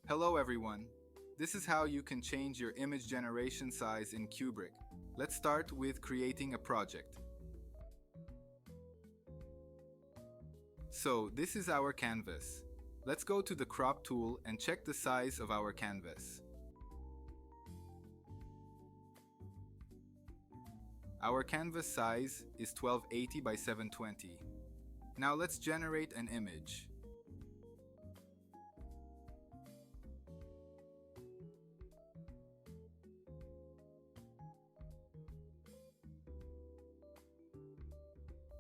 Hello everyone. This is how you can change your image generation size in Cuebric. Let's start with creating a project. So this is our canvas. Let's go to the crop tool and check the size of our canvas. Our canvas size is 1280 by 720. Now let's generate an image.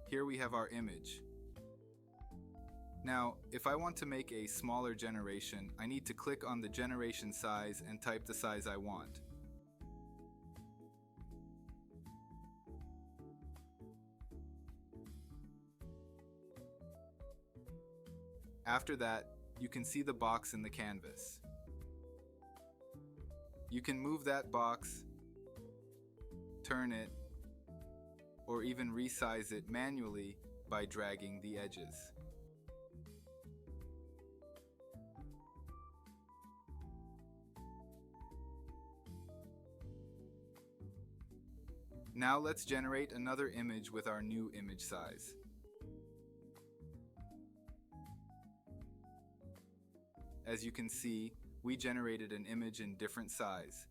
Here we have our image. Now, if I want to make a smaller generation, I need to click on the generation size and type the size I want. After that, you can see the box in the canvas. You can move that box, turn it, or even resize it manually by dragging the edges. Now let's generate another image with our new image size. As you can see, we generated an image in different size.